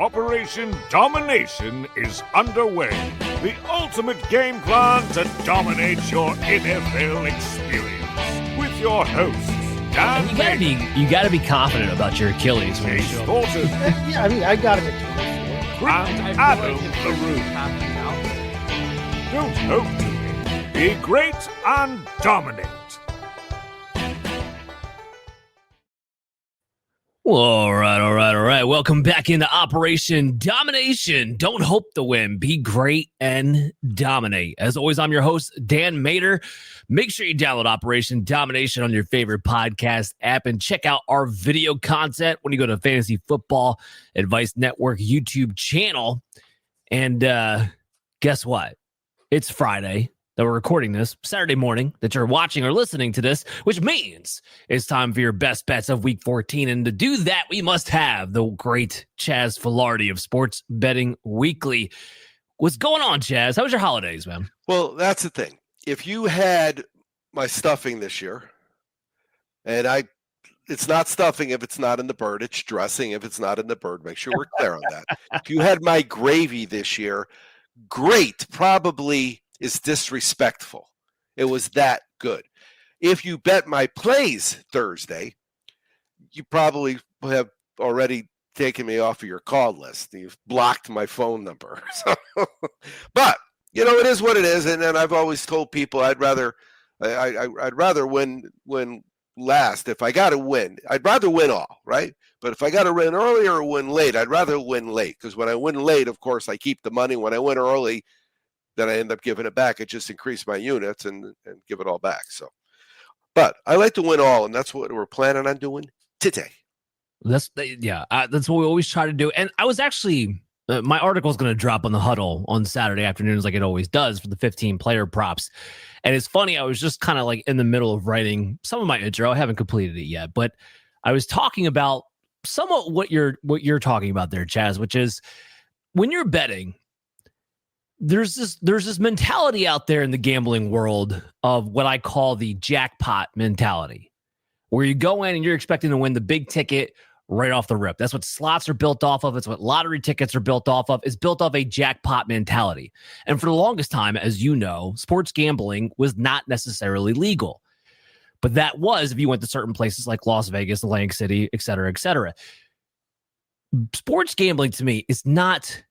Operation Domination is underway. The ultimate game plan to dominate your NFL experience. With your hosts, Dan You gotta be confident about your Achilles. Chase Thornton, Yeah, I mean, I got him at and Adam LaRue. Don't hope to be great and dominate. All right. Welcome back into Operation Domination. Don't hope to win. Be great and dominate. As always, I'm your host, Dan Mader. Make sure you download Operation Domination on your favorite podcast app and check out our video content when you go to Fantasy Football Advice Network YouTube channel. And guess what? It's Friday that we're recording this, Saturday morning that you're watching or listening to this, which means it's time for your best bets of Week 14. And to do that, we must have the great Chaz Velardi of Sports Betting Weekly. What's going on, Chaz? How was your holidays, man? Well, that's the thing. If you had my stuffing this year, and it's not stuffing if it's not in the bird, it's dressing if it's not in the bird. Make sure we're clear on that. If you had my gravy this year, great, probably is disrespectful. It was that good. If you bet my plays Thursday, you probably have already taken me off of your call list. You've blocked my phone number. So, but you know, it is what it is. And then I've always told people I'd rather win last. If I got to win, I'd rather win all, right? But if I got to win early or win late, I'd rather win late, because when I win late, of course, I keep the money. When I win early, then I end up giving it back. It just increased my units and give it all back. So, but I like to win all, and that's what we're planning on doing today. That's what we always try to do. And I was actually, my article is going to drop on the Huddle on Saturday afternoons like it always does for the 15 player props. And it's funny, I was just kind of like in the middle of writing some of my intro. I haven't completed it yet, but I was talking about somewhat what you're talking about there, Chaz, which is when you're betting, there's this mentality out there in the gambling world of what I call the jackpot mentality, where you go in and you're expecting to win the big ticket right off the rip. That's what slots are built off of. It's what lottery tickets are built off of. It's built off a jackpot mentality. And for the longest time, as you know, sports gambling was not necessarily legal. But that was if you went to certain places like Las Vegas, Atlantic City, et cetera, et cetera. Sports gambling to me is not...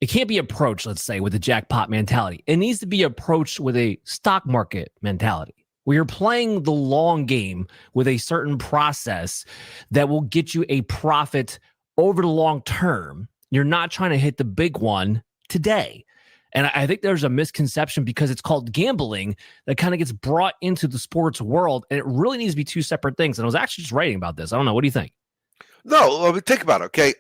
It can't be approached, let's say, with a jackpot mentality. It needs to be approached with a stock market mentality, where you're playing the long game with a certain process that will get you a profit over the long term. You're not trying to hit the big one today. And I think there's a misconception because it's called gambling that kind of gets brought into the sports world, and it really needs to be two separate things. And I was actually just writing about this. I don't know. What do you think? No, think about it, okay?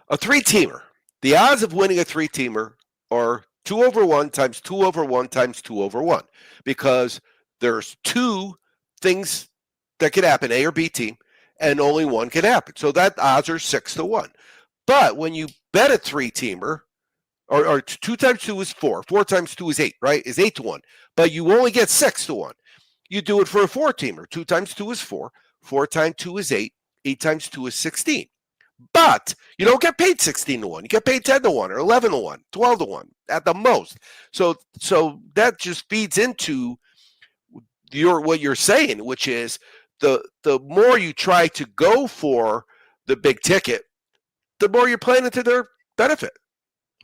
A three-teamer. The odds of winning a three-teamer are 2/1 times 2/1 times 2/1, because there's two things that could happen, A or B team, and only one can happen. So that odds are 6-1. But when you bet a three-teamer, or 2 times 2 is 4, 4 times 2 is 8, right? Is 8-1. But you only get 6-1. You do it for a four-teamer. 2 times 2 is 4, 4 times 2 is 8, 8 times 2 is 16. But you don't get paid 16-1. You get paid 10-1 or 11-1, 12-1 at the most. So that just feeds into what you're saying, which is the more you try to go for the big ticket, the more you're playing into their benefit.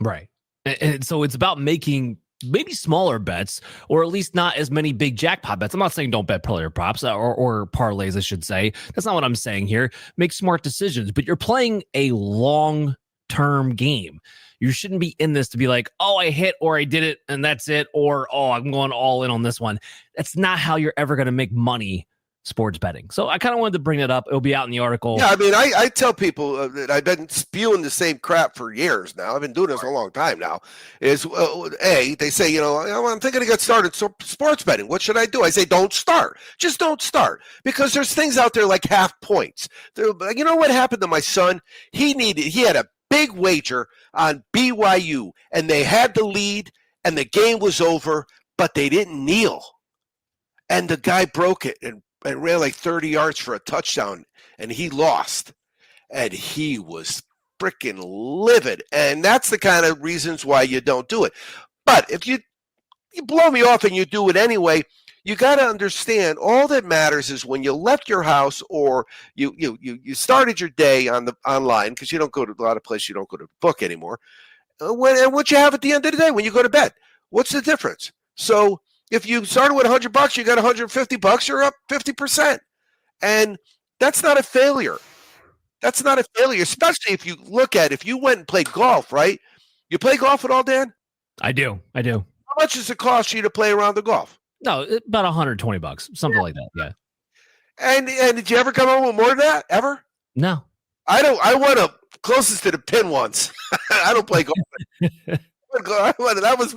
Right. And so it's about making maybe smaller bets, or at least not as many big jackpot bets. I'm not saying don't bet player props or parlays, I should say. That's not what I'm saying here. Make smart decisions, but you're playing a long-term game. You shouldn't be in this to be like, oh, I hit or I did it and that's it, or oh, I'm going all in on this one. That's not how you're ever going to make money sports betting. So I kind of wanted to bring that up. It'll be out in the article. Yeah, I mean, I tell people that I've been spewing the same crap for years now. I've been doing this a long time now. Is they say, I'm thinking to get started sports betting. What should I do? I say, don't start. Just don't start, because there's things out there like half points. You know what happened to my son? He had a big wager on BYU, and they had the lead, and the game was over, but they didn't kneel, and the guy broke it and ran like 30 yards for a touchdown, and he lost. And he was freaking livid. And that's the kind of reasons why you don't do it. But if you blow me off and you do it anyway, you got to understand all that matters is when you left your house or you started your day online, because you don't go to a lot of places, you don't go to book anymore. And what you have at the end of the day when you go to bed, what's the difference? So if you started with $100, you got $150, you're up 50%. And that's not a failure. That's not a failure, especially if you look at, if you went and played golf, right? You play golf at all, Dan? I do. How much does it cost you to play around the golf? No, about $120, something like that. Yeah. And did you ever come home with more than that? Ever? No. I won a closest to the pin once. I don't play golf. That was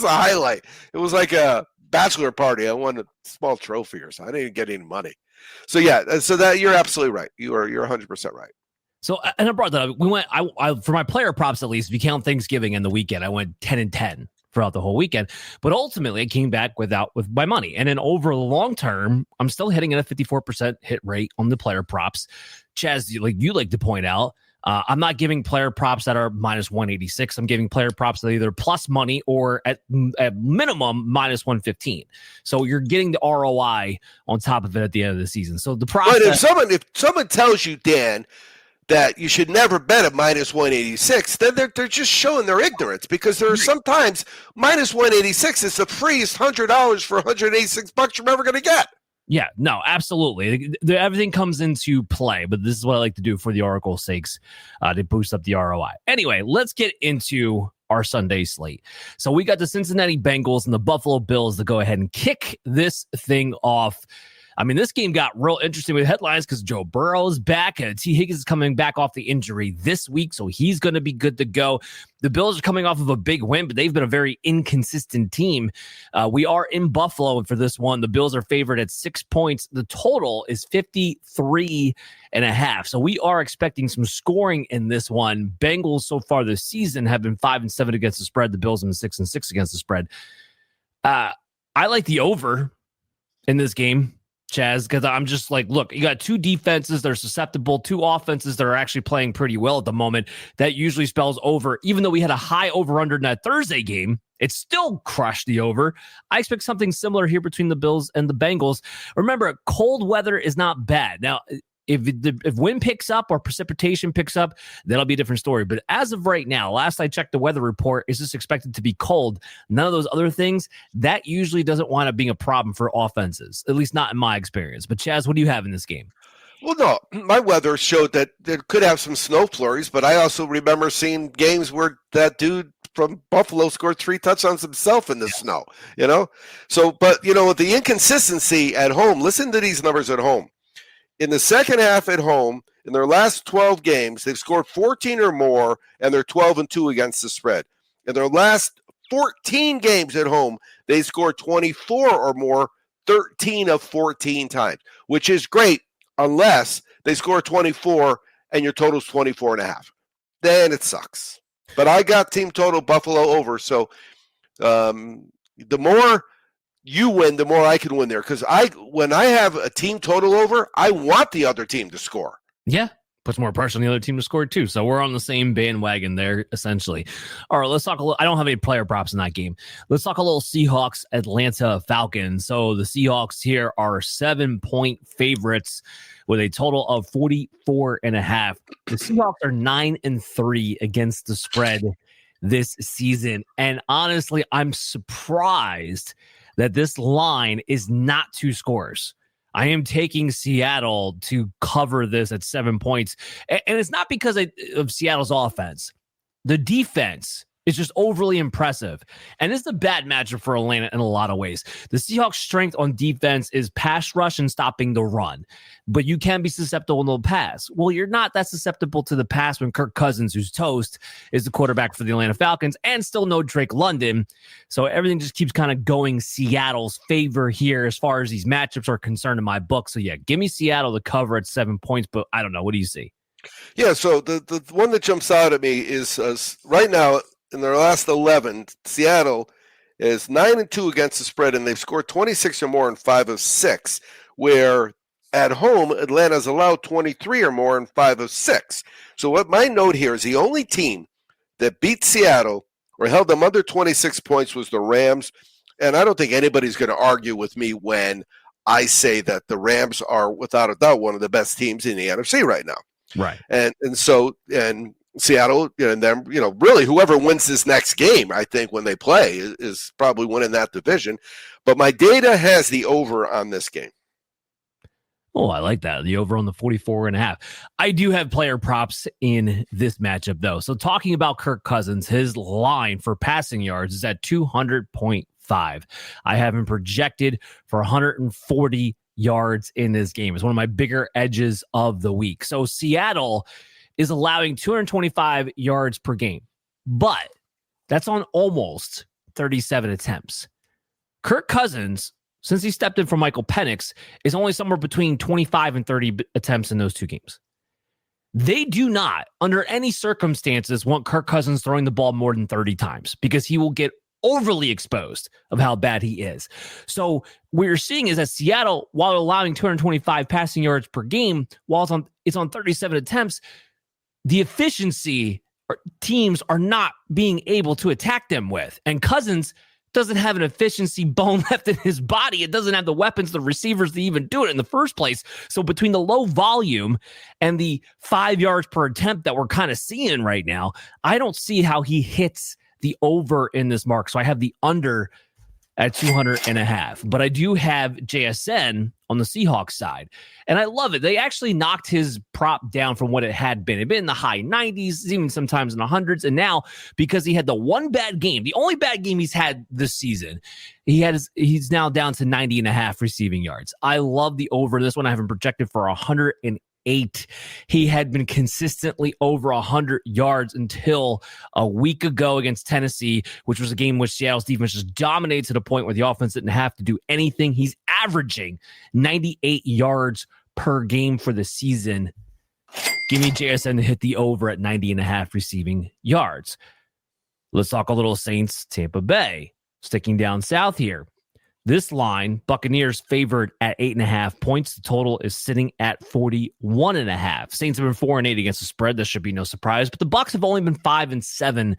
a highlight. It was like a bachelor party. I won a small trophy or something. I didn't get any money. So yeah, so that you're absolutely right. You're 100% right. So, and I brought that up. We went, I for my player props at least, if you count Thanksgiving and the weekend, I went 10-10 throughout the whole weekend. But ultimately, I came back with my money. And then over the long term, I'm still hitting at a 54% hit rate on the player props. Chaz, you like to point out, I'm not giving player props that are minus 186. I'm giving player props that are either plus money or at minimum minus 115. So you're getting the ROI on top of it at the end of the season. So the props. But if someone tells you, Dan, that you should never bet at minus 186, then they're just showing their ignorance, because there are sometimes minus 186 is the freest $100 for $186 you're ever going to get. Yeah, no, absolutely. Everything comes into play, but this is what I like to do for the Oracle's sakes to boost up the ROI. Anyway, let's get into our Sunday slate. So we got the Cincinnati Bengals and the Buffalo Bills to go ahead and kick this thing off. I mean, this game got real interesting with headlines because Joe Burrow is back. T. Higgins is coming back off the injury this week, so he's going to be good to go. The Bills are coming off of a big win, but they've been a very inconsistent team. We are in Buffalo for this one. The Bills are favored at 6 points. The total is 53.5. So we are expecting some scoring in this one. Bengals so far this season have been 5-7 against the spread. The Bills have been 6-6 against the spread. I like the over in this game, Chaz, because I'm just like, look, you got two defenses that are susceptible, two offenses that are actually playing pretty well at the moment. That usually spells over. Even though we had a high over-under in that Thursday game, it still crushed the over. I expect something similar here between the Bills and the Bengals. Remember, cold weather is not bad. Now, if wind picks up or precipitation picks up, that'll be a different story. But as of right now, last I checked the weather report, it's just expected to be cold. None of those other things, that usually doesn't wind up being a problem for offenses, at least not in my experience. But Chaz, what do you have in this game? Well, no, my weather showed that there could have some snow flurries, but I also remember seeing games where that dude from Buffalo scored 3 touchdowns himself in the snow, So, but, with the inconsistency at home, listen to these numbers at home. In the second half at home, in their last 12 games, they've scored 14 or more, and they're 12-2 against the spread. In their last 14 games at home, they scored 24 or more 13 of 14 times, which is great unless they score 24 and your total's 24.5. Then it sucks. But I got team total Buffalo over, so the more you win, the more I can win there. Because when I have a team total over, I want the other team to score. Yeah, puts more pressure on the other team to score too. So we're on the same bandwagon there, essentially. All right, let's talk a little. I don't have any player props in that game. Let's talk a little Seahawks, Atlanta Falcons. So the Seahawks here are 7-point favorites with a total of 44.5. The Seahawks are 9-3 against the spread this season. And honestly, I'm surprised that this line is not 2 scores. I am taking Seattle to cover this at 7 points. And it's not because of Seattle's offense. The defense is just overly impressive. And it's a bad matchup for Atlanta in a lot of ways. The Seahawks' strength on defense is pass rush and stopping the run. But you can be susceptible to the pass. Well, you're not that susceptible to the pass when Kirk Cousins, who's toast, is the quarterback for the Atlanta Falcons, and still no Drake London. So everything just keeps kind of going Seattle's favor here as far as these matchups are concerned in my book. So yeah, give me Seattle to cover at 7 points, but I don't know. What do you see? Yeah, so the one that jumps out at me is right now, in their last 11, Seattle is 9-2 against the spread, and they've scored 26 or more in 5 of 6, where At home, Atlanta's allowed 23 or more in 5 of 6. So what my note here is the only team that beat Seattle or held them under 26 points was the Rams. And I don't think anybody's going to argue with me when I say that the Rams are, without a doubt, one of the best teams in the NFC right now. Right. And Seattle, and them, really whoever wins this next game, I think when they play is probably winning that division. But my data has the over on this game. Oh, I like that. The over on the 44.5. I do have player props in this matchup, though. So talking about Kirk Cousins, his line for passing yards is at 200.5. I have him projected for 140 yards in this game. It's one of my bigger edges of the week. So Seattle is allowing 225 yards per game, but that's on almost 37 attempts. Kirk Cousins, since he stepped in for Michael Penix, is only somewhere between 25 and 30 attempts in those two games. They do not, under any circumstances, want Kirk Cousins throwing the ball more than 30 times because he will get overly exposed of how bad he is. So what you're seeing is that Seattle, while allowing 225 passing yards per game, while it's on 37 attempts, the efficiency teams are not being able to attack them with. And Cousins doesn't have an efficiency bone left in his body. It doesn't have the weapons, the receivers to even do it in the first place. So between the low volume and the 5 yards per attempt that we're kind of seeing right now, I don't see how he hits the over in this mark. So I have the under at 200.5. But I do have JSN on the Seahawks side. And I love it. They actually knocked his prop down from what it had been. It had been in the high 90s, even sometimes in the hundreds. And now, because he had the one bad game, the only bad game he's had this season, he's now down to 90.5 receiving yards. I love the over. This one I have him projected for 108. He had been consistently over 100 yards until a week ago against Tennessee, which was a game which Seattle's defense just dominated to the point where the offense didn't have to do anything. He's averaging 98 yards per game for the season. Give me JSN to hit the over at 90.5 receiving yards. Let's talk a little Saints, Tampa Bay. Sticking down south here. This line, Buccaneers favored at 8.5 points. The total is sitting at 41.5. Saints have been 4-8 against the spread. That should be no surprise. But the Bucs have only been 5-7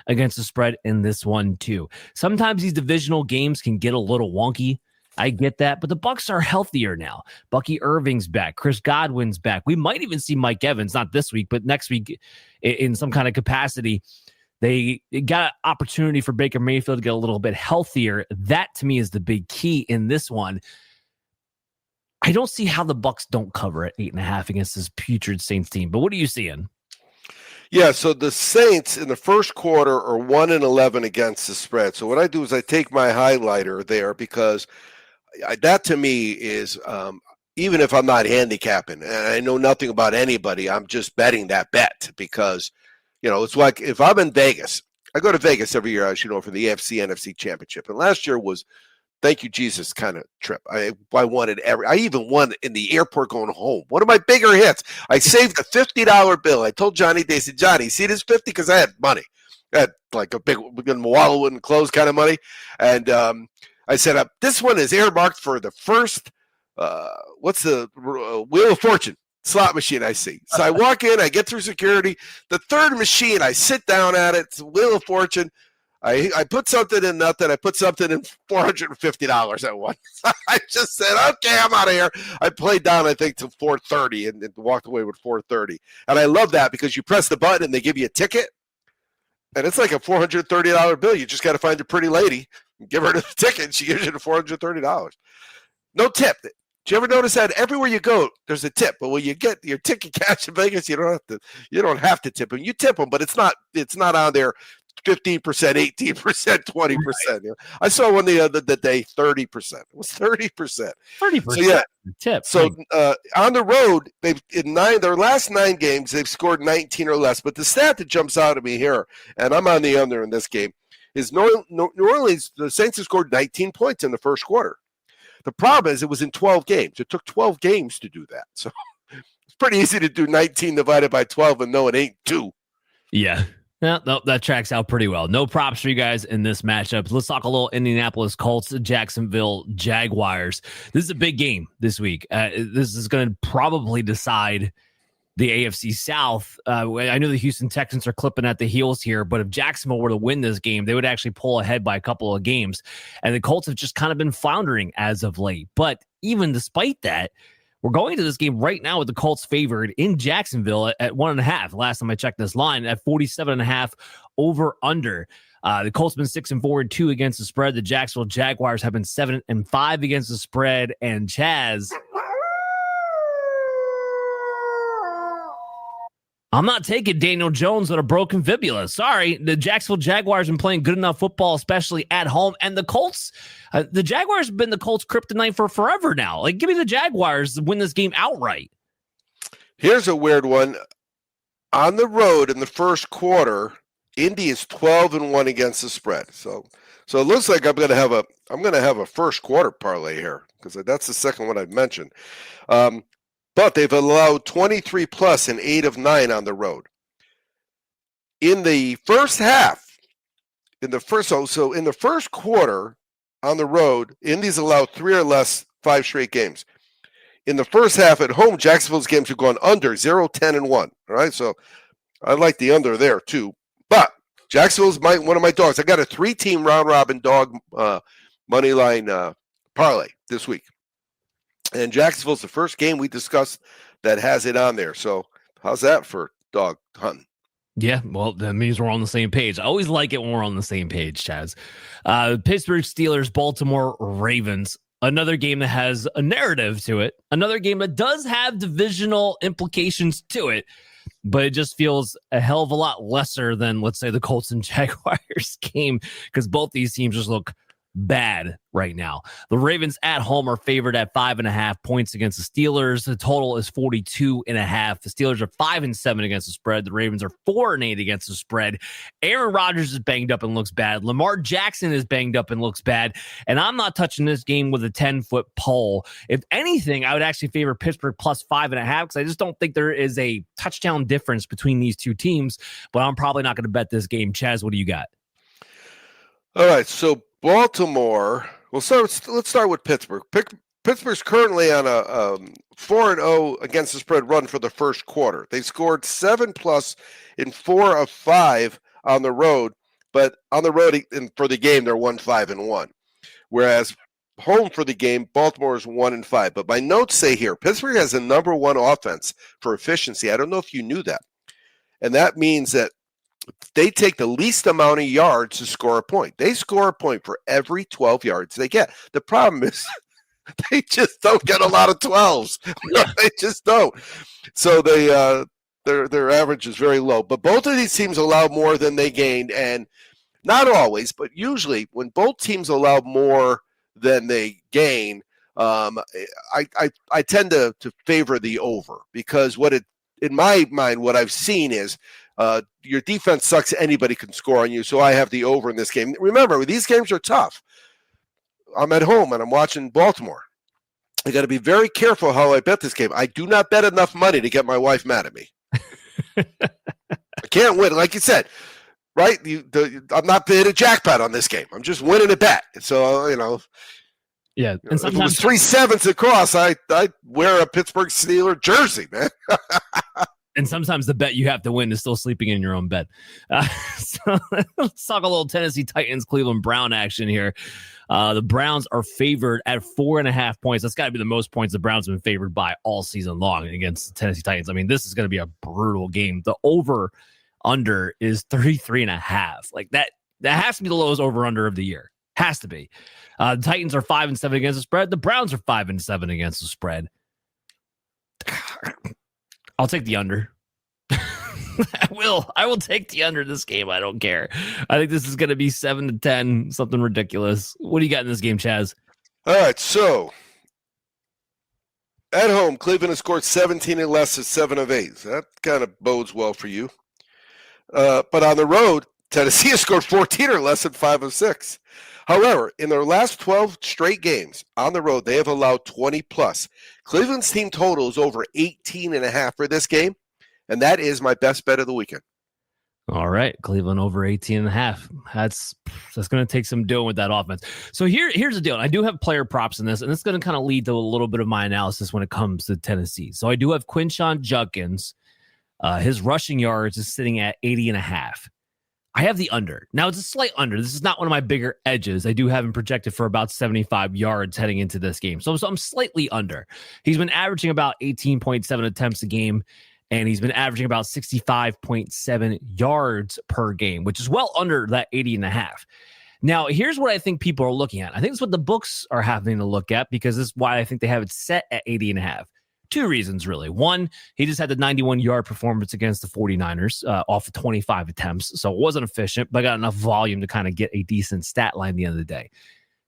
against the spread in this one too. Sometimes these divisional games can get a little wonky. I get that, but the Bucs are healthier now. Bucky Irving's back. Chris Godwin's back. We might even see Mike Evans, not this week, but next week in some kind of capacity. They got an opportunity for Baker Mayfield to get a little bit healthier. That, to me, is the big key in this one. I don't see how the Bucs don't cover at 8.5 against this putrid Saints team. But what are you seeing? Yeah, so the Saints in the first quarter are 1-11 against the spread. So what I do is I take my highlighter there because that, to me, is even if I'm not handicapping and I know nothing about anybody, I'm just betting that bet because – it's like if I'm in Vegas, I go to Vegas every year, as you know, for the AFC, NFC championship. And last year was, thank you, Jesus kind of trip. I wanted I even won in the airport going home. One of my bigger hits. I saved a $50 bill. I told Johnny, they said, Johnny, see this 50? Because I had money. I had like a big wallet wouldn't close kind of money. And I said, this one is earmarked for the first, what's the Wheel of Fortune slot machine I see. So I walk in, I get through security. The third machine, I sit down at it. It's Wheel of Fortune. I put something in nothing. I put something in $450 at once. I just said, okay, I'm out of here. I played down, I think, to 430 and walked away with 430. And I love that because you press the button and they give you a ticket. And it's like a $430 bill. You just got to find a pretty lady and give her the ticket. And she gives you the $430. No tip. Do you ever notice that everywhere you go, there's a tip? But when you get your ticket cash in Vegas, you don't have to tip them. You tip them, but it's not on there 15%, 18%, 20%. Right. I saw one the other day, 30%. It was 30%. 30%. So, yeah. Tip. So on the road, they've in their last 9 games, they've scored 19 or less. But the stat that jumps out at me here, and I'm on the under in this game, is New Orleans, the Saints have scored 19 points in the first quarter. The problem is it was in 12 games. It took 12 games to do that. So it's pretty easy to do 19 divided by 12 and know it ain't 2. Yeah. No, that tracks out pretty well. No props for you guys in this matchup. Let's talk a little Indianapolis Colts, Jacksonville Jaguars. This is a big game this week. This is going to probably decide the AFC South. I know the Houston Texans are clipping at the heels here, but if Jacksonville were to win this game, they would actually pull ahead by a couple of games. And the Colts have just kind of been floundering as of late. But even despite that, we're going to this game right now with the Colts favored in Jacksonville at 1.5. Last time I checked this line at 47.5 over under. The Colts have been 6-4-2 against the spread. The Jacksonville Jaguars have been 7-5 against the spread. And Chaz, I'm not taking Daniel Jones with a broken fibula. Sorry, the Jacksonville Jaguars have been playing good enough football, especially at home. And the Colts, the Jaguars have been the Colts' kryptonite for forever now. Like, give me the Jaguars to win this game outright. Here's a weird one. On the road in the first quarter, Indy is 12-1 against the spread. So it looks like I'm gonna have a first quarter parlay here because that's the second one I've mentioned. But they've allowed 23 plus in 8 of 9 on the road. In the first half, in the first quarter on the road, Indy's allowed 3 or less 5 straight games. In the first half at home, Jacksonville's games have gone under 0-10-1. All right, so I like the under there too. But Jacksonville's one of my dogs. I got a 3-team round robin dog money line parlay this week. And Jacksonville's the first game we discussed that has it on there. So how's that for dog hunting? Yeah, well, that means we're on the same page. I always like it when we're on the same page, Chaz. Pittsburgh Steelers, Baltimore Ravens. Another game that has a narrative to it. Another game that does have divisional implications to it. But it just feels a hell of a lot lesser than, let's say, the Colts and Jaguars game. Because both these teams just look bad right now. The Ravens at home are favored at 5.5 points against the Steelers. The total is 42.5. The Steelers are 5-7 against the spread. The Ravens are 4-8 against the spread. Aaron Rodgers is banged up and looks bad. Lamar Jackson is banged up and looks bad. And I'm not touching this game with a 10-foot pole. If anything, I would actually favor Pittsburgh plus 5.5 because I just don't think there is a touchdown difference between these two teams. But I'm probably not going to bet this game. Chaz, what do you got? All right, so Baltimore. Let's start with Pittsburgh. Pittsburgh's currently on a 4-0 against the spread run for the first quarter. They scored 7+ in 4 of 5 on the road, but on the road for the game they're 1-5-1. Whereas home for the game, Baltimore is 1-5. But my notes say here, Pittsburgh has the number 1 offense for efficiency. I don't know if you knew that, and that means that they take the least amount of yards to score a point. They score a point for every 12 yards they get. The problem is they just don't get a lot of 12s. They just don't. So their average is very low. But both of these teams allow more than they gained, and not always, but usually when both teams allow more than they gain, I tend to favor the over because in my mind, what I've seen is your defense sucks. Anybody can score on you. So I have the over in this game. Remember, these games are tough. I'm at home and I'm watching Baltimore. I got to be very careful how I bet this game. I do not bet enough money to get my wife mad at me. I can't win. Like you said, right? I'm not paying a jackpot on this game. I'm just winning a bet. So, yeah. And if it was 3 7s across, I'd wear a Pittsburgh Steelers jersey, man. And sometimes the bet you have to win is still sleeping in your own bed. So let's talk a little Tennessee Titans, Cleveland Brown action here. The Browns are favored at 4.5 points. That's got to be the most points the Browns have been favored by all season long against the Tennessee Titans. I mean, this is going to be a brutal game. The over-under is 33.5. Like that has to be the lowest over-under of the year. Has to be. The Titans are 5-7 against the spread. The Browns are 5-7 against the spread. I'll take the under. I will take the under this game. I don't care. I think this is going to be 7-10, something ridiculous. What do you got in this game, Chaz? All right, so at home, Cleveland has scored 17 and less at 7 of 8. So that kind of bodes well for you. But on the road, Tennessee has scored 14 or less at 5 of 6. However, in their last 12 straight games on the road, they have allowed 20 plus. Cleveland's team total is over 18.5 for this game, and that is my best bet of the weekend. All right, Cleveland over 18.5. That's going to take some doing with that offense. So here's the deal. I do have player props in this, and it's going to kind of lead to a little bit of my analysis when it comes to Tennessee. So I do have Quinshon Judkins. His rushing yards is sitting at 80.5. I have the under. Now, it's a slight under. This is not one of my bigger edges. I do have him projected for about 75 yards heading into this game. So I'm slightly under. He's been averaging about 18.7 attempts a game, and he's been averaging about 65.7 yards per game, which is well under that 80.5. Now, here's what I think people are looking at. I think it's what the books are having to look at, because this is why I think they have it set at 80.5. Two reasons, really. One, he just had the 91-yard performance against the 49ers off of 25 attempts. So it wasn't efficient, but got enough volume to kind of get a decent stat line at the end of the day.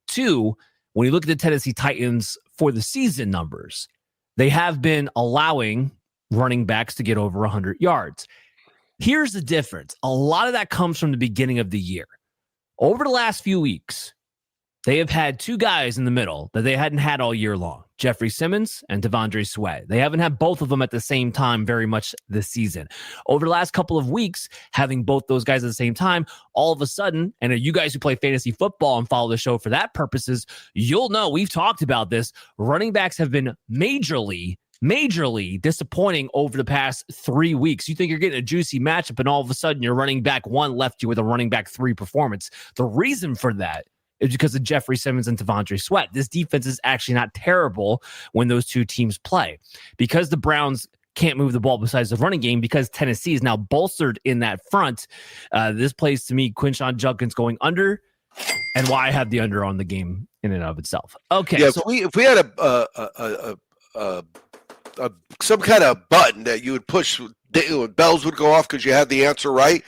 Two, when you look at the Tennessee Titans for the season numbers, they have been allowing running backs to get over 100 yards. Here's the difference. A lot of that comes from the beginning of the year. Over the last few weeks, they have had two guys in the middle that they hadn't had all year long, Jeffrey Simmons and Devondre Sweat. They haven't had both of them at the same time very much this season. Over the last couple of weeks, having both those guys at the same time, all of a sudden, and you guys who play fantasy football and follow the show for that purposes, you'll know we've talked about this. Running backs have been majorly disappointing over the past 3 weeks. You think you're getting a juicy matchup, and all of a sudden your running back one left you with a running back 3 performance. The reason for that is because of Jeffrey Simmons and Devondre Sweat. This defense is actually not terrible when those two teams play. Because the Browns can't move the ball besides the running game, because Tennessee is now bolstered in that front, this plays to me Quinshon Judkins going under, and why I have the under on the game in and of itself. Okay. Yeah, so if we had some kind of button that you would push, bells would go off because you had the answer right.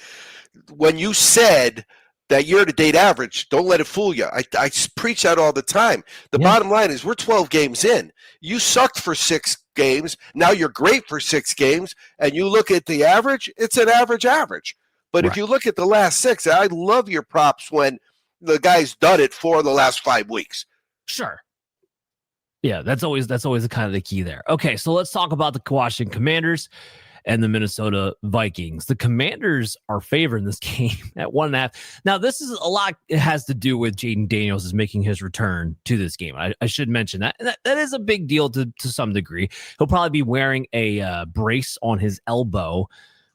When you said that year-to-date average, don't let it fool you. I preach that all the time. The bottom line is we're 12 games in. You sucked for 6 games. Now you're great for 6 games. And you look at the average, it's an average. But if you look at the last 6, I love your props when the guy's done it for the last 5 weeks. Sure. Yeah, that's always kind of the key there. Okay, so let's talk about the Washington Commanders and the Minnesota Vikings. The Commanders are favored in this game at 1.5. Now, this is a lot. It has to do with Jaden Daniels is making his return to this game. I should mention that. And that is a big deal to some degree. He'll probably be wearing a brace on his elbow,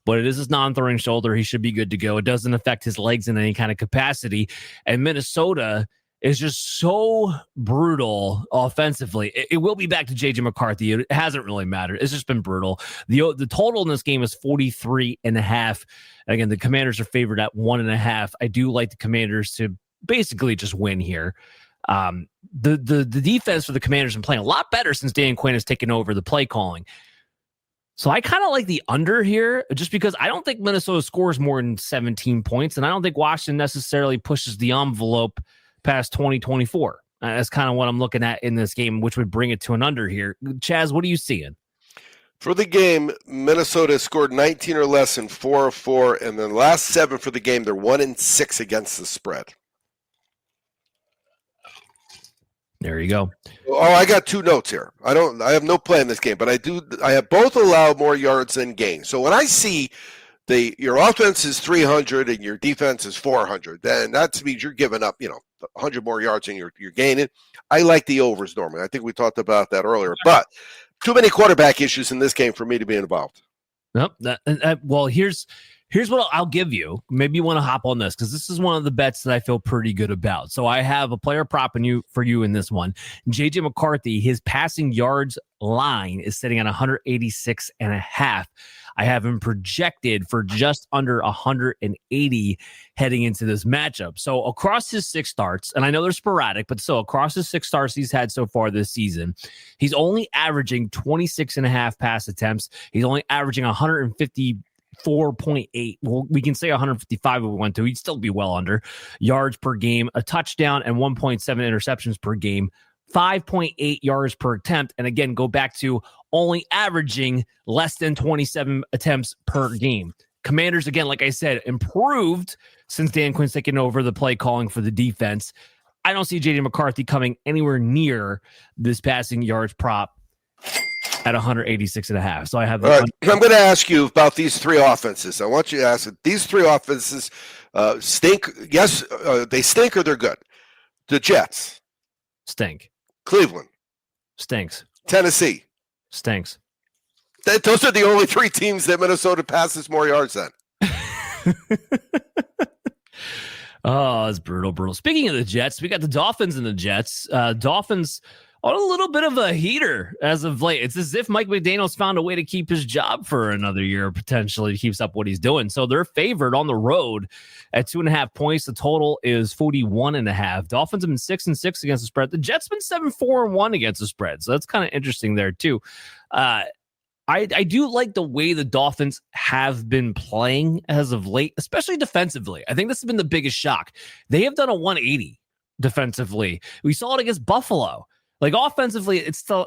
but it is his non-throwing shoulder. He should be good to go. It doesn't affect his legs in any kind of capacity. And Minnesota is just so brutal offensively. It will be back to J.J. McCarthy. It hasn't really mattered. It's just been brutal. The total in this game is 43.5. Again, the Commanders are favored at 1.5. I do like the Commanders to basically just win here. The defense for the Commanders has been playing a lot better since Dan Quinn has taken over the play calling. So I kind of like the under here, just because I don't think Minnesota scores more than 17 points, and I don't think Washington necessarily pushes the envelope past 2024. That's kind of what I'm looking at in this game, which would bring it to an under here. Chaz, what are you seeing? For the game, Minnesota scored 19 or less in 4 of 4, and the last 7 for the game, they're 1-6 against the spread. There you go. Oh, I got 2 notes here. I have no play in this game, but I have both allowed more yards than gains. So when I see your offense is 300 and your defense is 400, then that means you're giving up, 100 more yards than you're gaining. I like the overs normally. I think we talked about that earlier, but too many quarterback issues in this game for me to be involved. Nope. Well, here's what I'll give you. Maybe you want to hop on this, because this is one of the bets that I feel pretty good about. So I have a player prop for you in this one. J.J. McCarthy, his passing yards line is sitting at 186.5. I have him projected for just under 180 heading into this matchup. So across his 6 starts, and I know they're sporadic, but so across his 6 starts he's had so far this season, he's only averaging 26.5 pass attempts. He's only averaging 154.8. Well, we can say 155 if we want to. He'd still be well under yards per game, a touchdown, and 1.7 interceptions per game. 5.8 yards per attempt. And again, go back to only averaging less than 27 attempts per game. Commanders, again, like I said, improved since Dan Quinn's taken over the play calling for the defense. I don't see J.J. McCarthy coming anywhere near this passing yards prop at 186.5. So I have. All right, I'm going to ask you about these three offenses. I want you to ask these three offenses stink. Yes, they stink or they're good. The Jets stink. Cleveland stinks. Tennessee stinks. Those are the only three teams that Minnesota passes more yards than. Oh, it's brutal. Speaking of the Jets, we got the Dolphins and the Jets. Dolphins on a little bit of a heater as of late. It's as if Mike McDaniel's found a way to keep his job for another year, potentially keeps up what he's doing. So they're favored on the road at 2.5 points. The total is 41.5. Dolphins have been 6-6 against the spread. The Jets been 7-4-1 against the spread. So that's kind of interesting there too. I do like the way the Dolphins have been playing as of late, especially defensively. I think this has been the biggest shock. They have done a 180 defensively. We saw it against Buffalo. Like offensively, it's still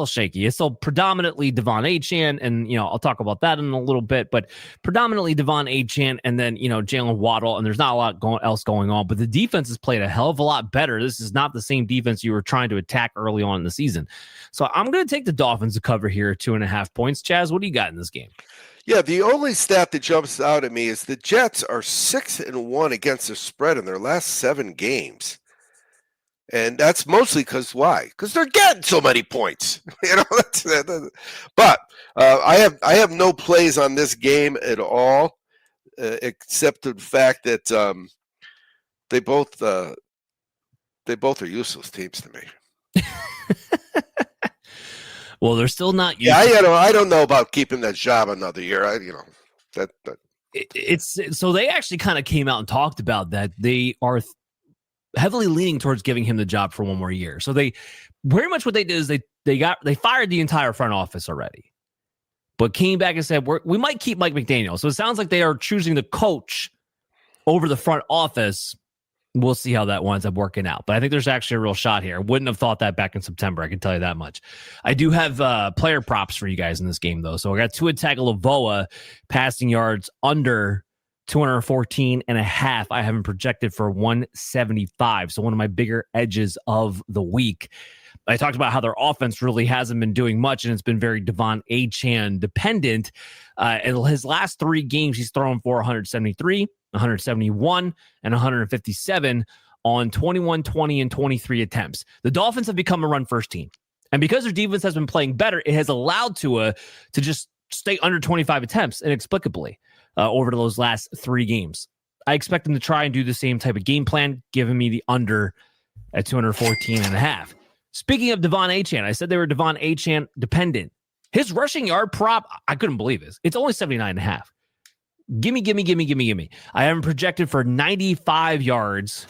shaky. It's still predominantly Devon Achane, and I'll talk about that in a little bit. But predominantly Devon Achane, and then Jalen Waddle, and there's not a lot else going on. But the defense has played a hell of a lot better. This is not the same defense you were trying to attack early on in the season. So I'm going to take the Dolphins to cover here at 2.5 points. Chaz, what do you got in this game? Yeah, the only stat that jumps out at me is the Jets are 6-1 against the spread in their last 7 games. And that's mostly because why? Because they're getting so many points. But I have no plays on this game at all, except the fact that they both are useless teams to me. Well, they're still not. Yeah, I don't know about keeping that job another year. It's so they actually kind of came out and talked about that. They are heavily leaning towards giving him the job for one more year. So they very much what they did is they fired the entire front office already, but came back and said, we might keep Mike McDaniel. So it sounds like they are choosing the coach over the front office. We'll see how that winds up working out. But I think there's actually a real shot here. Wouldn't have thought that back in September. I can tell you that much. I do have player props for you guys in this game, though. So I got Tua Tagovailoa passing yards under 214.5. I have him projected for 175. So one of my bigger edges of the week. I talked about how their offense really hasn't been doing much, and it's been very Devon Achane dependent. In his last 3 games, he's thrown for 173, 171, and 157 on 21, 20, and 23 attempts. The Dolphins have become a run-first team. And because their defense has been playing better, it has allowed Tua to just stay under 25 attempts inexplicably over those last 3 games. I expect them to try and do the same type of game plan, giving me the under at 214.5. Speaking of Devon Achane, I said they were Devon Achane dependent. His rushing yard prop, I couldn't believe it. It's only 79.5. Gimme. I have him projected for 95 yards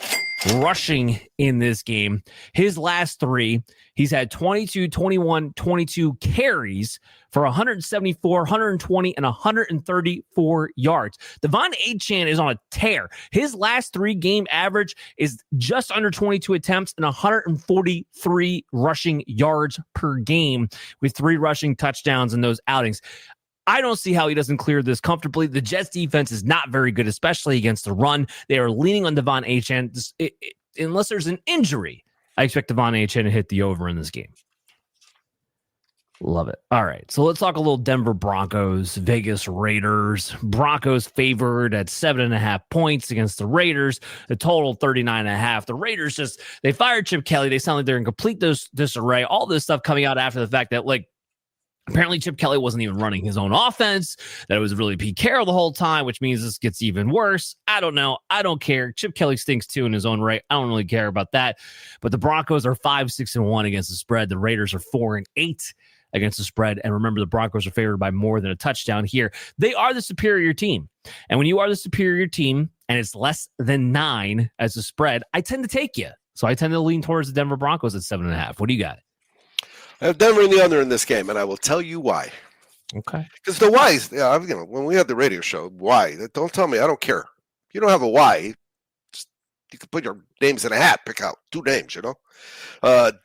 rushing in this game. His last 3, he's had 22, 21, 22 carries for 174, 120, and 134 yards. Devon Achane is on a tear. His last 3 game average is just under 22 attempts and 143 rushing yards per game with 3 rushing touchdowns in those outings. I don't see how he doesn't clear this comfortably. The Jets defense is not very good, especially against the run. They are leaning on Devon Achane. Unless there's an injury, I expect Devon Achane to hit the over in this game. Love it. All right, so let's talk a little Denver Broncos, Vegas Raiders. Broncos favored at 7.5 points against the Raiders. The total 39.5. The Raiders they fired Chip Kelly. They sound like they're in complete disarray. All this stuff coming out after the fact that apparently Chip Kelly wasn't even running his own offense, that it was really Pete Carroll the whole time, which means this gets even worse. I don't know. I don't care. Chip Kelly stinks too in his own right. I don't really care about that. But the Broncos are 5-6-1 against the spread. The Raiders are 4-8 against the spread. And remember, the Broncos are favored by more than a touchdown here. They are the superior team. And when you are the superior team and it's less than 9 as a spread, I tend to take you. So I tend to lean towards the Denver Broncos at 7.5. What do you got? I have Denver in the under in this game, and I will tell you why. Okay. Because the whys, when we had the radio show, why? Don't tell me. I don't care. If you don't have a why, you can put your names in a hat, pick out 2 names,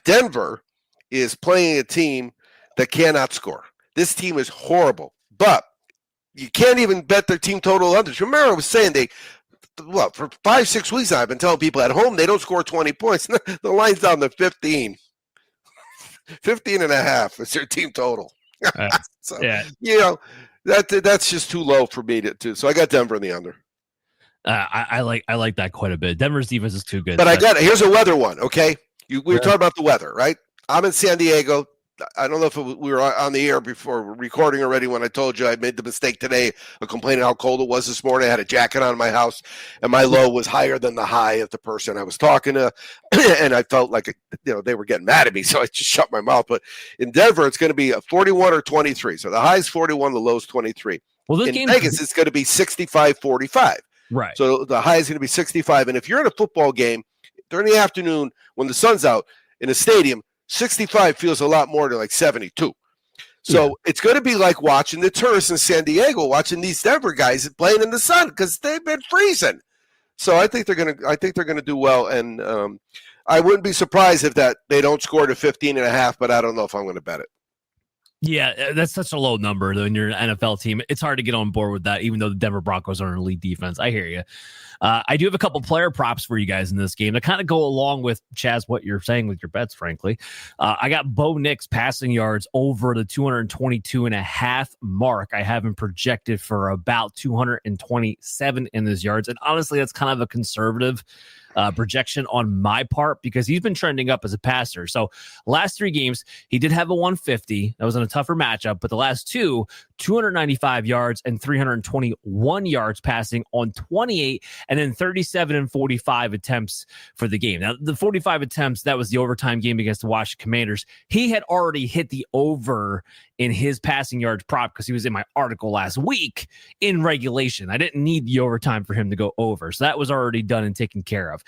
Denver is playing a team that cannot score. This team is horrible, but you can't even bet their team total unders. Remember, I was saying for 5-6 weeks, I've been telling people at home they don't score 20 points. The line's down to 15. 15 and a half is their team total. So, yeah. That's just too low for me to. So I got Denver in the under. I like that quite a bit. Denver's defense is too good. But I got it. Here's a weather one. Okay, we were talking about the weather, right? I'm in San Diego. I don't know if we were on the air before recording already when I told you I made the mistake today of complaining how cold it was this morning. I had a jacket on in my house, and my low was higher than the high of the person I was talking to, and I felt like they were getting mad at me, so I just shut my mouth. But in Denver, it's going to be a 41 or 23. So the high is 41, the low is 23. Well, in Vegas, it's going to be 65-45. Right. So the high is going to be 65. And if you're in a football game during the afternoon when the sun's out in a stadium, 65 feels a lot more than like 72. So It's going to be like watching the tourists in San Diego, watching these Denver guys playing in the sun because they've been freezing. So I think they're going to do well. And I wouldn't be surprised if they don't score to 15 and a half, but I don't know if I'm going to bet it. Yeah, that's such a low number though. When you're an NFL team, it's hard to get on board with that, even though the Denver Broncos are an elite defense. I hear you. I do have a couple player props for you guys in this game to kind of go along with, Chaz, what you're saying with your bets, frankly. I got Bo Nix passing yards over the 222 and a half mark. I have him projected for about 227 in his yards. And honestly, that's kind of a conservative projection on my part because he's been trending up as a passer. So last 3 games, he did have a 150. That was in a tougher matchup, but the last 2, 295 yards and 321 yards passing on 28, and then 37 and 45 attempts for the game. Now, the 45 attempts, that was the overtime game against the Washington Commanders. He had already hit the over in his passing yards prop because he was in my article last week in regulation. I didn't need the overtime for him to go over. So that was already done and taken care of.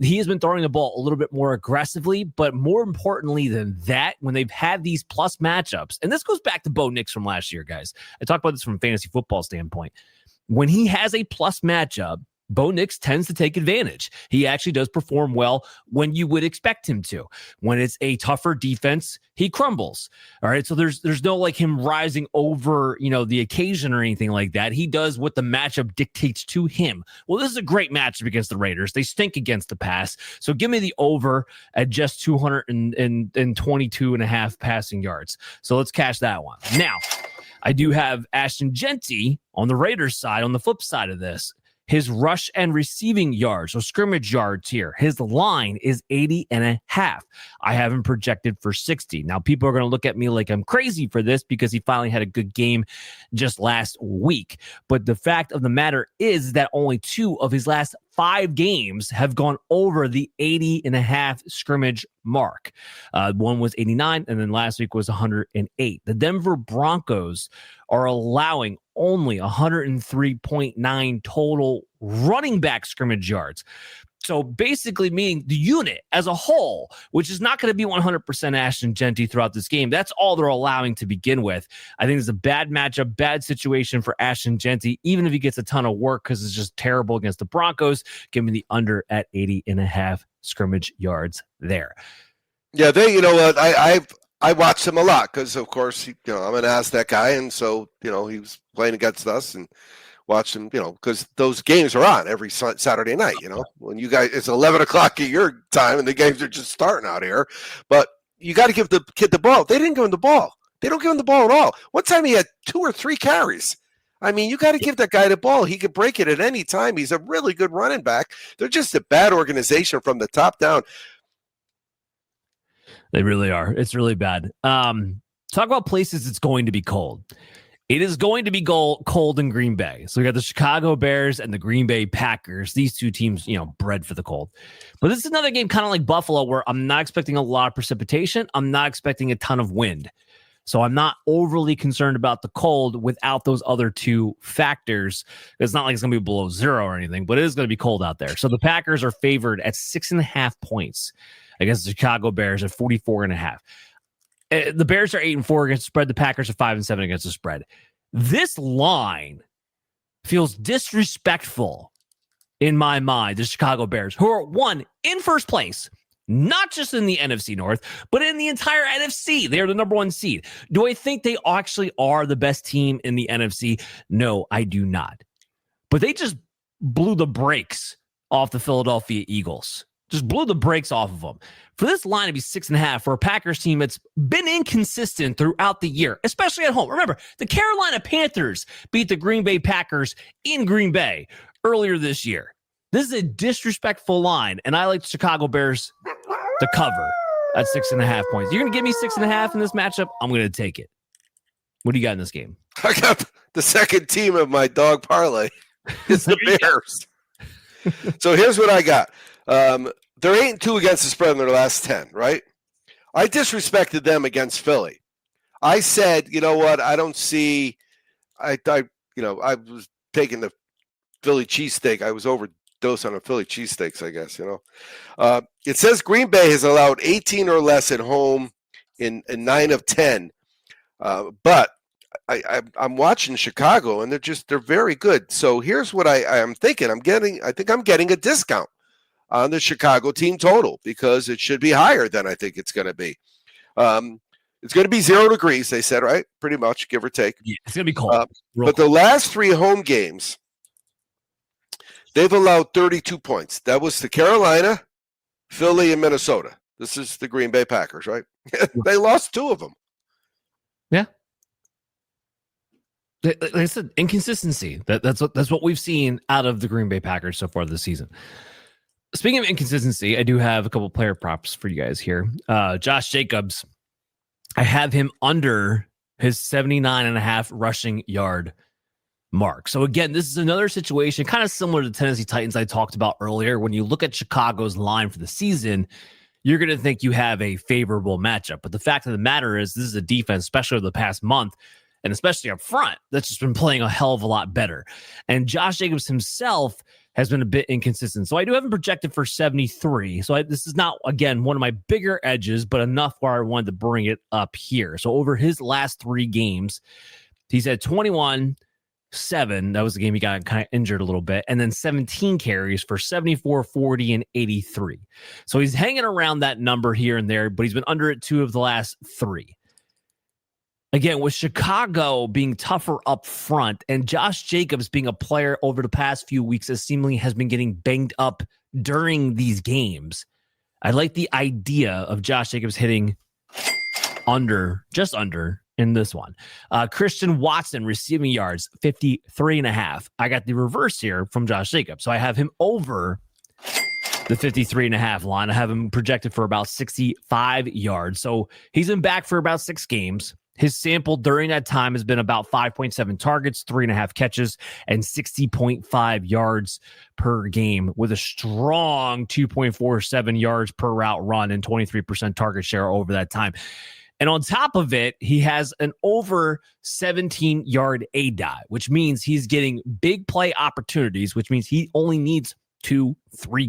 He has been throwing the ball a little bit more aggressively, but more importantly than that, when they've had these plus matchups, and this goes back to Bo Nix from last year, guys. I talked about this from a fantasy football standpoint. When he has a plus matchup, Bo Nix tends to take advantage. He actually does perform well when you would expect him to. When it's a tougher defense, he crumbles. All right. So there's no like him rising over, the occasion or anything like that. He does what the matchup dictates to him. Well, this is a great matchup against the Raiders. They stink against the pass. So give me the over at just 222 and a half passing yards. So let's cash that one. Now, I do have Ashton Genty on the Raiders side, on the flip side of this. His rush and receiving yards, so scrimmage yards here, his line is 80 and a half. I have him projected for 60. Now, people are going to look at me like I'm crazy for this because he finally had a good game just last week. But the fact of the matter is that only 2 of his last 5 games have gone over the 80 and a half scrimmage mark. One was 89, and then last week was 108. The Denver Broncos are allowing only 103.9 total running back scrimmage yards. So basically meaning the unit as a whole, which is not going to be 100% Ashton Genty throughout this game. That's all they're allowing to begin with. I think it's a bad matchup, bad situation for Ashton Genty, even if he gets a ton of work because it's just terrible against the Broncos. Give me the under at 80 and a half scrimmage yards there. Yeah, what? I watched him a lot because, of course, I'm an Aztec guy, and so he was playing against us and watched him. Because those games are on every Saturday night. When you guys, it's 11 o'clock at your time, and the games are just starting out here. But you got to give the kid the ball. They didn't give him the ball. They don't give him the ball at all. One time he had 2 or 3 carries. I mean, you got to give that guy the ball. He could break it at any time. He's a really good running back. They're just a bad organization from the top down. They really are. It's really bad. Talk about places it's going to be cold. It is going to be cold in Green Bay. So we got the Chicago Bears and the Green Bay Packers. These 2 teams, bred for the cold. But this is another game kind of like Buffalo where I'm not expecting a lot of precipitation. I'm not expecting a ton of wind. So I'm not overly concerned about the cold without those other 2 factors. It's not like it's going to be below 0 or anything, but it is going to be cold out there. So the Packers are favored at 6.5 points against the Chicago Bears at 44.5. The Bears are 8-4 against the spread. The Packers are 5-7 against the spread. This line feels disrespectful in my mind. The Chicago Bears, who are in first place, not just in the NFC North, but in the entire NFC. They are the number 1 seed. Do I think they actually are the best team in the NFC? No, I do not. But they just blew the brakes off the Philadelphia Eagles just blew the brakes off of them. For this line to be 6.5 for a Packers team that's been inconsistent throughout the year, especially at home. Remember, the Carolina Panthers beat the Green Bay Packers in Green Bay earlier this year. This is a disrespectful line, and I like the Chicago Bears to cover at 6.5 points. You're going to give me 6.5 in this matchup? I'm going to take it. What do you got in this game? I got the second team of my dog parlay. It's the Bears. So here's what I got. They're 8-2 against the spread in their last 10, right? I disrespected them against Philly. I said, you know what? I don't see. I was taking the Philly cheesesteak. I was overdosed on the Philly cheesesteaks, I guess. It says Green Bay has allowed 18 or less at home in 9 of 10, but I'm watching Chicago, and they're very good. So here's what I'm thinking. I think I'm getting a discount on the Chicago team total because it should be higher than I think it's going to be. It's going to be 0 degrees, they said, right? Pretty much, give or take. Yeah, it's going to be cold. But the last 3 home games, they've allowed 32 points. That was to Carolina, Philly, and Minnesota. This is the Green Bay Packers, right? They lost 2 of them. Yeah. Like I said, inconsistency. That's what we've seen out of the Green Bay Packers so far this season. Speaking of inconsistency, I do have a couple player props for you guys here. Josh Jacobs, I have him under his 79.5 rushing yard mark. So again, this is another situation kind of similar to the Tennessee Titans I talked about earlier. When you look at Chicago's line for the season, you're going to think you have a favorable matchup. But the fact of the matter is this is a defense, especially over the past month, and especially up front, that's just been playing a hell of a lot better. And Josh Jacobs himself has been a bit inconsistent. So I do have him projected for 73. So this is not, again, one of my bigger edges, but enough where I wanted to bring it up here. So over his last 3 games, he's had 21, 7. That was the game he got kind of injured a little bit. And then 17 carries for 74, 40, and 83. So he's hanging around that number here and there, but he's been under it 2 of the last 3. Again, with Chicago being tougher up front and Josh Jacobs being a player over the past few weeks that seemingly has been getting banged up during these games, I like the idea of Josh Jacobs hitting just under in this one. Christian Watson receiving yards, 53.5. I got the reverse here from Josh Jacobs. So I have him over the 53.5 line. I have him projected for about 65 yards. So he's been back for about 6 games. His sample during that time has been about 5.7 targets, 3.5 catches, and 60.5 yards per game with a strong 2.47 yards per route run and 23% target share over that time. And on top of it, he has an over 17-yard ADOT, which means he's getting big play opportunities, which means he only needs 2-3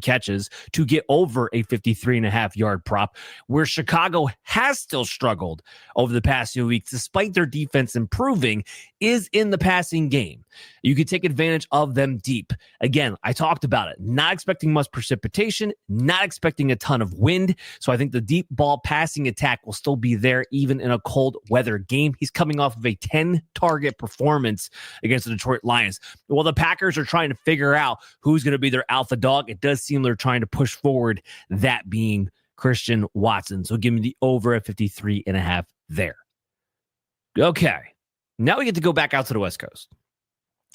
catches to get over a 53.5 yard prop, where Chicago has still struggled over the past few weeks, despite their defense improving, is in the passing game. You can take advantage of them deep. Again, I talked about it. Not expecting much precipitation, not expecting a ton of wind. So I think the deep ball passing attack will still be there even in a cold weather game. He's coming off of a 10-target performance against the Detroit Lions. While the Packers are trying to figure out who's going to be their alpha dog, it does seem they're trying to push forward, that being Christian Watson. So give me the over at 53.5 there. Okay. Now we get to go back out to the West Coast,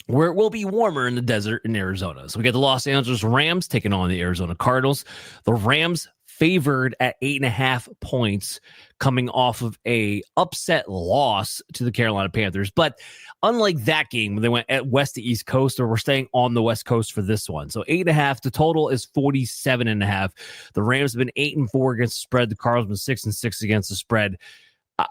where it will be warmer in the desert in Arizona. So we got the Los Angeles Rams taking on the Arizona Cardinals. The Rams favored at 8.5 points coming off of a upset loss to the Carolina Panthers. But unlike that game, when they went at west to east coast, or we're staying on the West Coast for this one. So 8.5, the total is 47.5. The Rams have been 8-4 against the spread. The Cardinals have been 6-6 against the spread.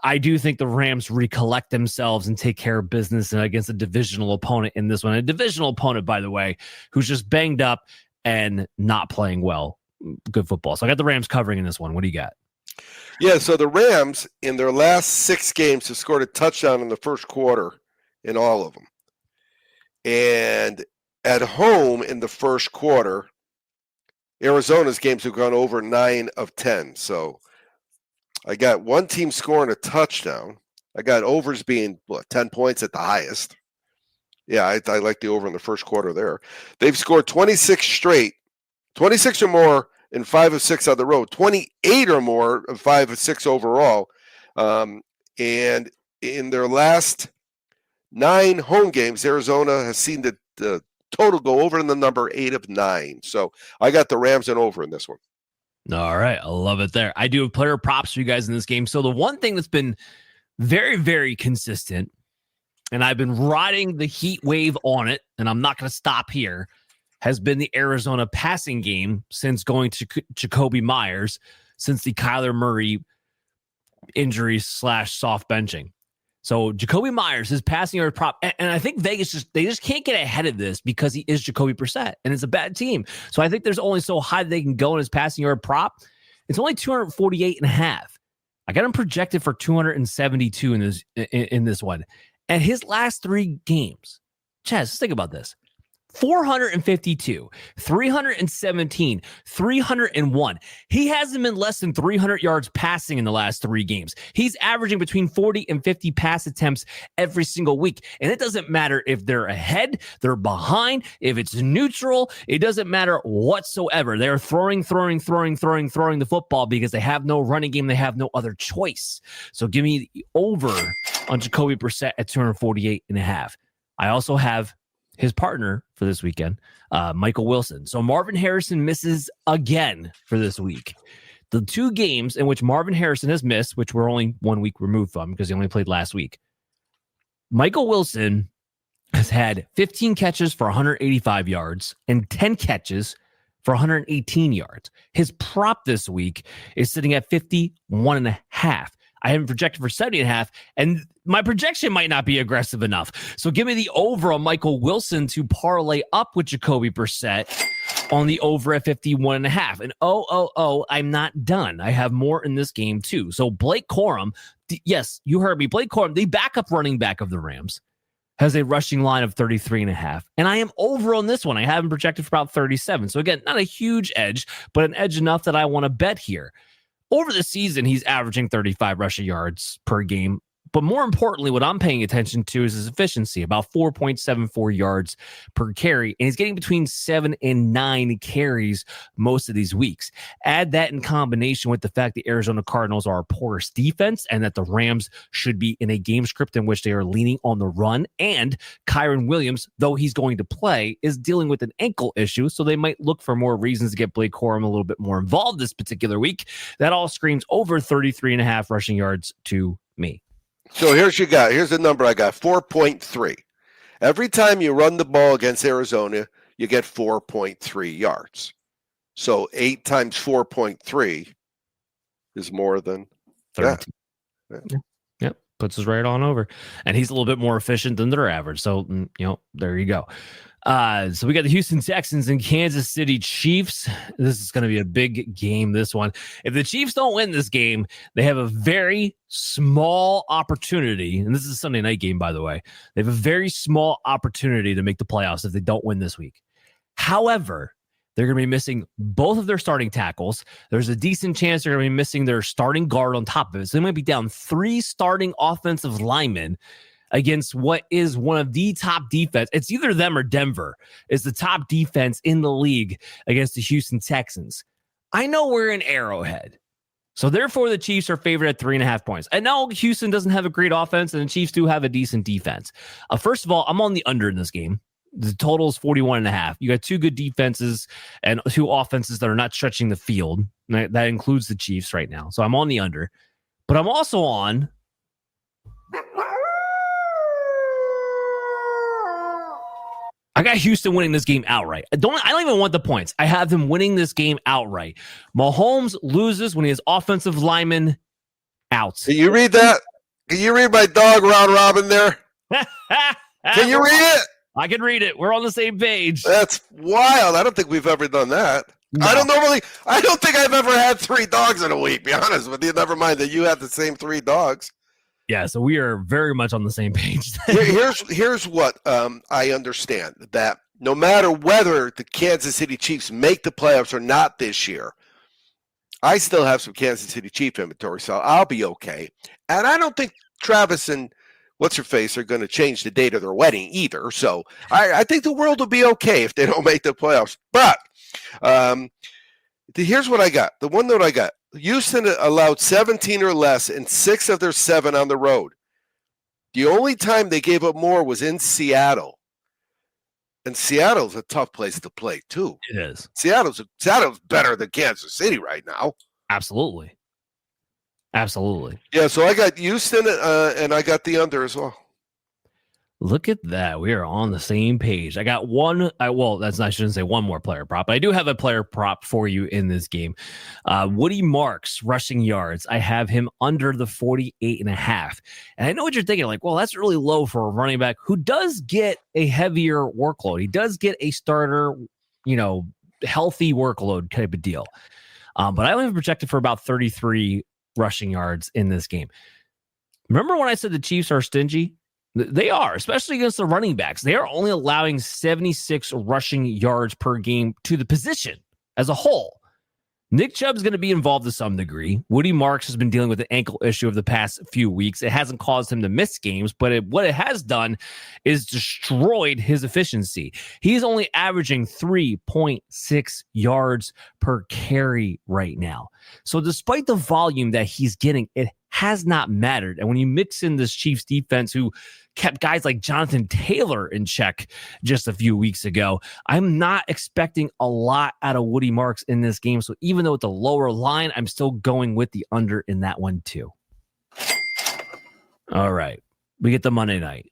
I do think the Rams recollect themselves and take care of business against a divisional opponent in this one. A divisional opponent, by the way, who's just banged up and not playing well. Good football. So I got the Rams covering in this one. What do you got? Yeah, so the Rams, in their last 6 games, have scored a touchdown in the first quarter in all of them. And at home in the first quarter, Arizona's games have gone over 9 of 10. So I got one team scoring a touchdown. I got overs being, 10 points at the highest. Yeah, I like the over in the first quarter there. They've scored 26 or more in 5 of 6 on the road, 28 or more of 5 of 6 overall. And in their last 9 home games, Arizona has seen the total go over in the number 8 of 9. So I got the Rams and over in this one. All right. I love it there. I do have player props for you guys in this game. So the one thing that's been very, very consistent, and I've been riding the heat wave on it, and I'm not going to stop here, has been the Arizona passing game since going to Jacoby Myers, since the Kyler Murray injury / soft benching. So Jacoby Myers, his passing yard prop, and I think Vegas they just can't get ahead of this because he is Jacoby Brissett, and it's a bad team. So I think there's only so high they can go in his passing yard prop. It's only 248.5. I got him projected for 272 in this one. And his last 3 games, Chaz, think about this. 452, 317, 301. He hasn't been less than 300 yards passing in the last 3 games. He's averaging between 40 and 50 pass attempts every single week. And it doesn't matter if they're ahead, they're behind, if it's neutral, it doesn't matter whatsoever. They're throwing the football because they have no running game. They have no other choice. So give me the over on Jacoby Brissett at 248.5. I also have his partner for this weekend, Michael Wilson. So Marvin Harrison misses again for this week. The 2 games in which Marvin Harrison has missed, which we're only 1 week removed from because he only played last week, Michael Wilson has had 15 catches for 185 yards and 10 catches for 118 yards. His prop this week is sitting at 51.5. I have him projected for 70.5, and my projection might not be aggressive enough. So give me the over on Michael Wilson to parlay up with Jacoby Brissett on the over at 51.5. And I'm not done. I have more in this game too. So Blake Corum, yes, you heard me. Blake Corum, the backup running back of the Rams, has a rushing line of 33.5. And I am over on this one. I have him projected for about 37. So again, not a huge edge, but an edge enough that I want to bet here. Over the season, he's averaging 35 rushing yards per game. But more importantly, what I'm paying attention to is his efficiency, about 4.74 yards per carry. And he's getting between 7 and 9 carries most of these weeks. Add that in combination with the fact the Arizona Cardinals are a porous defense and that the Rams should be in a game script in which they are leaning on the run. And Kyren Williams, though he's going to play, is dealing with an ankle issue. So they might look for more reasons to get Blake Corum a little bit more involved this particular week. That all screams over 33.5 rushing yards to me. So here's the number I got, 4.3. Every time you run the ball against Arizona, you get 4.3 yards. So 8 times 4.3 is more than 13. Yeah. Yep. Puts us right on over. And he's a little bit more efficient than their average. So, there you go. So we got the Houston Texans and Kansas City Chiefs. This is going to be a big game, this one. If the Chiefs don't win this game, they have a very small opportunity. And this is a Sunday night game, by the way. They have a very small opportunity to make the playoffs if they don't win this week. However, they're going to be missing both of their starting tackles. There's a decent chance they're going to be missing their starting guard on top of it. So they might be down 3 starting offensive linemen against what is one of the top defense. It's either them or Denver is the top defense in the league against the Houston Texans. I know we're in Arrowhead. So therefore the Chiefs are favored at 3.5 points. I know Houston doesn't have a great offense and the Chiefs do have a decent defense. First of all, I'm on the under in this game. The total is 41.5. You got 2 good defenses and 2 offenses that are not stretching the field. That includes the Chiefs right now. So I'm on the under, but I'm also on I got Houston winning this game outright. I don't even want the points. I have them winning this game outright. Mahomes loses when he has offensive linemen out. Can you read that? Can you read my dog round robin there? Can you read it? I can read it. We're on the same page. That's wild. I don't think we've ever done that. No. I don't think I've ever had 3 dogs in a week, be honest with you. Never mind that you have the same 3 dogs. Yeah, so we are very much on the same page. Here's what I understand, that no matter whether the Kansas City Chiefs make the playoffs or not this year, I still have some Kansas City Chief inventory, so I'll be okay. And I don't think Travis and what's-her-face are going to change the date of their wedding either. So I think the world will be okay if they don't make the playoffs. But Here's what I got. The one that I got. Houston allowed 17 or less in 6 of their 7 on the road. The only time they gave up more was in Seattle. And Seattle's a tough place to play, too. It is. Seattle's better than Kansas City right now. Absolutely. Yeah, so I got Houston, and I got the under as well. Look at that. We are on the same page. I got one. I shouldn't say one more player prop, but I do have a player prop for you in this game. Woody Marks rushing yards. I have him under the 48.5. And I know what you're thinking, like, well, that's really low for a running back who does get a heavier workload. He does get a starter, healthy workload type of deal. But I only have projected for about 33 rushing yards in this game. Remember when I said the Chiefs are stingy? They are, especially against the running backs. They are only allowing 76 rushing yards per game to the position as a whole. Nick Chubb's going to be involved to some degree. Woody Marks has been dealing with an ankle issue of the past few weeks. It hasn't caused him to miss games, but what it has done is destroyed his efficiency. He's only averaging 3.6 yards per carry right now. So despite the volume that he's getting, it has not mattered. And when you mix in this Chiefs defense who kept guys like Jonathan Taylor in check just a few weeks ago, I'm not expecting a lot out of Woody Marks in this game. So even though it's a lower line, I'm still going with the under in that one too. All right. We get the Monday night.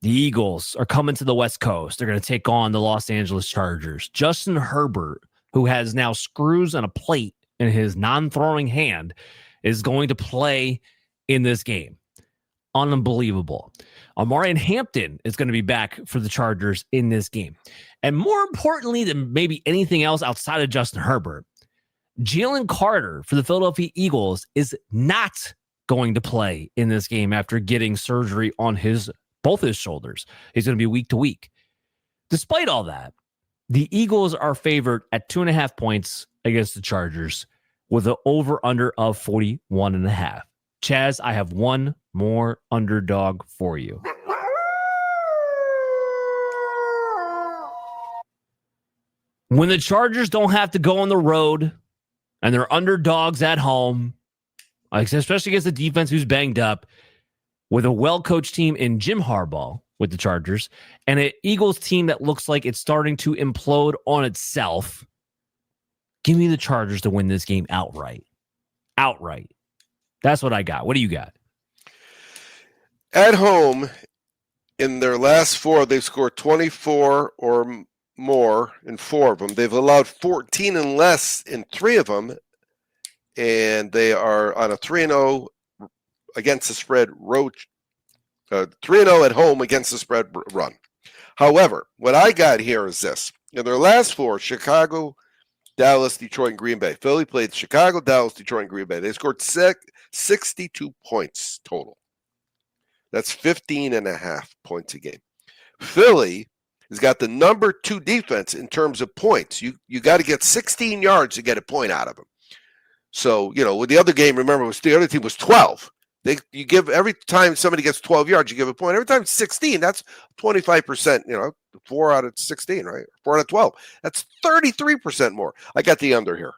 The Eagles are coming to the West Coast. They're going to take on the Los Angeles Chargers. Justin Herbert, who has now screws on a plate in his non-throwing hand, is going to play in this game. Unbelievable. Amarian Hampton is going to be back for the Chargers in this game. And more importantly than maybe anything else outside of Justin Herbert, Jalen Carter for the Philadelphia Eagles is not going to play in this game after getting surgery on both his shoulders. He's going to be week to week. Despite all that, the Eagles are favored at 2.5 points against the Chargers with an over-under of 41.5. Chaz, I have one more underdog for you. When the Chargers don't have to go on the road and they're underdogs at home, especially against the defense who's banged up, with a well-coached team in Jim Harbaugh with the Chargers and an Eagles team that looks like it's starting to implode on itself, give me the Chargers to win this game outright. Outright. That's what I got. What do you got? At home, in their last 4, they've scored 24 or more in 4 of them. They've allowed 14 and less in 3 of them, and they are on a 3-0 against the spread road, 3-0 at home against the spread run. However, what I got here is this. In their last 4, Chicago, Dallas, Detroit, and Green Bay. Philly played Chicago, Dallas, Detroit, and Green Bay. They scored 62 points total. That's 15.5 points a game. Philly has got the number 2 defense in terms of points. You got to get 16 yards to get a point out of them. So, with the other game, remember, the other team was 12. You give every time somebody gets 12 yards, you give a point. Every time 16, that's 25%, 4 out of 16, right? 4 out of 12. That's 33% more. I got the under here.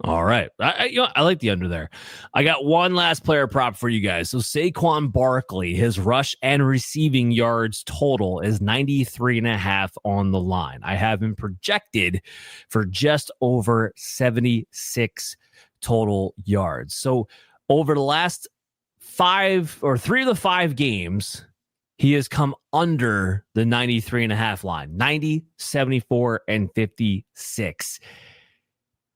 All right. I like the under there. I got one last player prop for you guys. So Saquon Barkley, his rush and receiving yards total is 93.5 on the line. I have him projected for just over 76 total yards. So over the last 3 of the 5 games, he has come under the 93.5 line, 90, 74, and 56.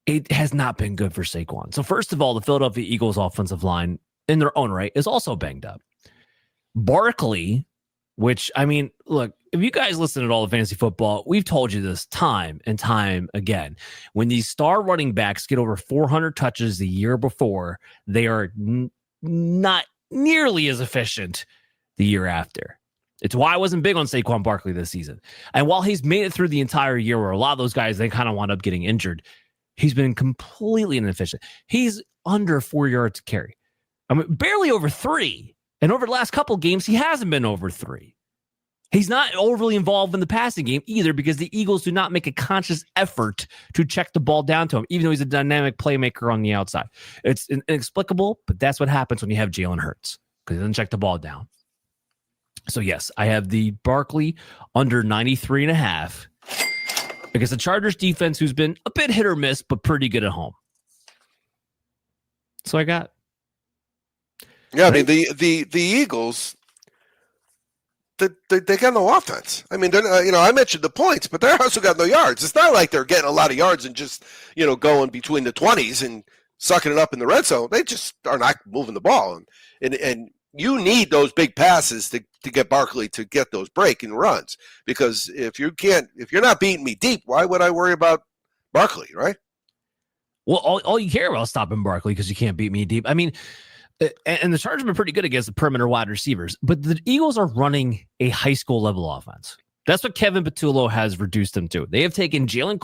It has not been good for Saquon. So first of all, the Philadelphia Eagles offensive line in their own right is also banged up. Barkley, which, look, if you guys listen to all the fantasy football, we've told you this time and time again. When these star running backs get over 400 touches the year before, they are not nearly as efficient the year after. It's why I wasn't big on Saquon Barkley this season. And while he's made it through the entire year where a lot of those guys, they kind of wound up getting injured, he's been completely inefficient. He's under 4 yards to carry. Barely over 3. And over the last couple games, he hasn't been over 3. He's not overly involved in the passing game either because the Eagles do not make a conscious effort to check the ball down to him, even though he's a dynamic playmaker on the outside. It's inexplicable, but that's what happens when you have Jalen Hurts because he doesn't check the ball down. So, yes, I have the Barkley under 93.5 because the Chargers defense, who's been a bit hit or miss, but pretty good at home. So I got. Yeah, I mean, the Eagles, they got no offense. I mean, they're I mentioned the points, but they also got no yards. It's not like they're getting a lot of yards and just going between the 20s and sucking it up in the red zone. They just are not moving the ball, and you need those big passes to get Barkley to get those breaking runs. Because if you're not beating me deep, why would I worry about Barkley, right? Well, all you care about is stopping Barkley because you can't beat me deep. I mean. And the Chargers have been pretty good against the perimeter wide receivers, but the Eagles are running a high school level offense. That's what Kevin Patullo has reduced them to. They have taken Jalen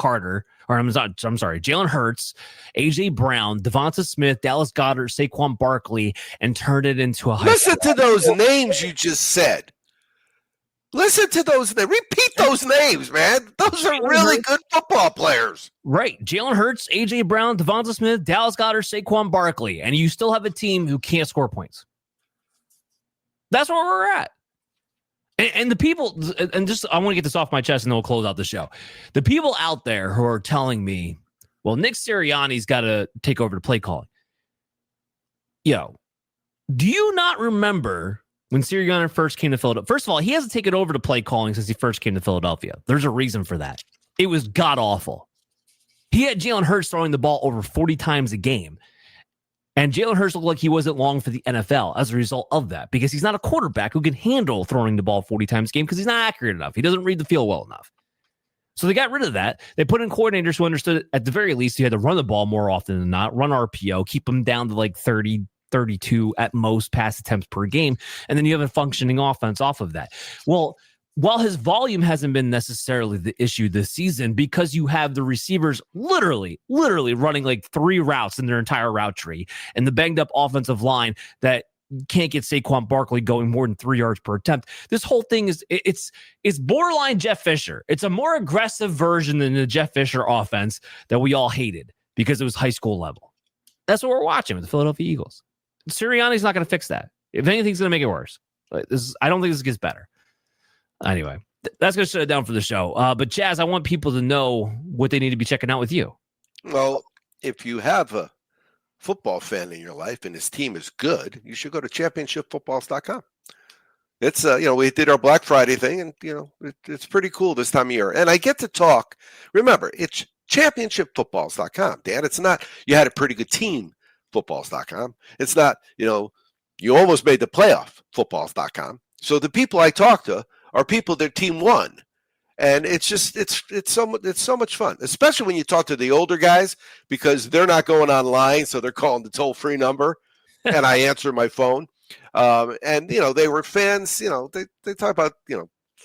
Hurts, A.J. Brown, Devonta Smith, Dallas Goedert, Saquon Barkley, and turned it into a high Listen to those names you just said. Listen to those names. Repeat those names, man. Those are really good football players. Right. Jalen Hurts, A.J. Brown, Devonta Smith, Dallas Goedert, Saquon Barkley. And you still have a team who can't score points. That's where we're at. And the people, and just I want to get this off my chest and then we'll close out the show. The people out there who are telling me, well, Nick Sirianni's got to take over the play calling. Do you not remember when Sirianni first came to Philadelphia? First of all, he hasn't taken over to play calling since he first came to Philadelphia. There's a reason for that. It was god-awful. He had Jalen Hurts throwing the ball over 40 times a game. And Jalen Hurts looked like he wasn't long for the NFL as a result of that because he's not a quarterback who can handle throwing the ball 40 times a game because he's not accurate enough. He doesn't read the field well enough. So they got rid of that. They put in coordinators who understood at the very least you had to run the ball more often than not, run RPO, keep them down to like 30, 32 at most pass attempts per game, and then you have a functioning offense off of that. Well, while his volume hasn't been necessarily the issue this season because you have the receivers literally running like 3 routes in their entire route tree and the banged up offensive line that can't get Saquon Barkley going more than 3 yards per attempt. This whole thing it's borderline Jeff Fisher. It's a more aggressive version than the Jeff Fisher offense that we all hated because it was high school level. That's what we're watching with the Philadelphia Eagles. Sirianni's not going to fix that. If anything's going to make it worse. I don't think this gets better. Anyway, that's going to shut it down for the show. But Chaz, I want people to know what they need to be checking out with you. Well, if you have a football fan in your life and his team is good, you should go to championshipfootballs.com. It's we did our Black Friday thing, and it's pretty cool this time of year. And I get to talk. Remember, it's championshipfootballs.com, Dan. It's not you had a pretty good team. Footballs.com. It's not, you almost made the playoff footballs.com. So the people I talk to are people their team won. And it's just it's so much fun, especially when you talk to the older guys because they're not going online, so they're calling the toll-free number and I answer my phone. And they were fans, they talk about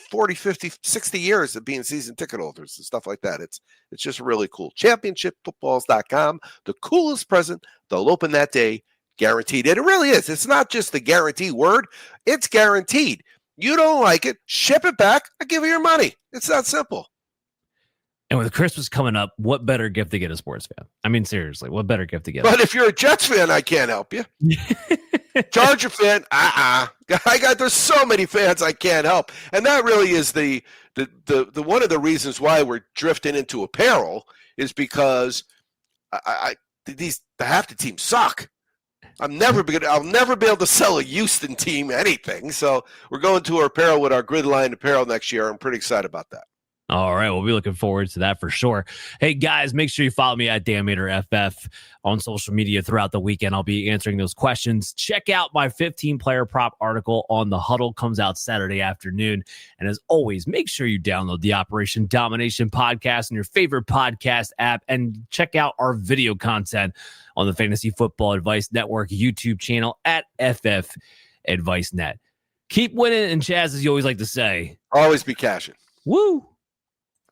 40, 50, 60 years of being season ticket holders and stuff like that. It's just really cool. Championshipfootballs.com, the coolest present they'll open that day, guaranteed. And it really is. It's not just the guarantee word. It's guaranteed. You don't like it, ship it back. I give you your money. It's that simple. And with Christmas coming up, what better gift to get a sports fan? I mean, seriously, what better gift to get? But if you're a Jets fan, I can't help you. Charger fan, there's so many fans I can't help. And that really is the one of the reasons why we're drifting into apparel is because half the teams suck. I'll never be able to sell a Houston team anything. So we're going to our apparel with our Gridline apparel next year. I'm pretty excited about that. All right. We'll be looking forward to that for sure. Hey, guys, make sure you follow me at DanMaterFF on social media throughout the weekend. I'll be answering those questions. Check out my 15-player prop article on The Huddle. Comes out Saturday afternoon. And as always, make sure you download the Operation Domination podcast in your favorite podcast app and check out our video content on the Fantasy Football Advice Network YouTube channel at FF Advice Net. Keep winning, and Chaz, as you always like to say, always be cashing. Woo!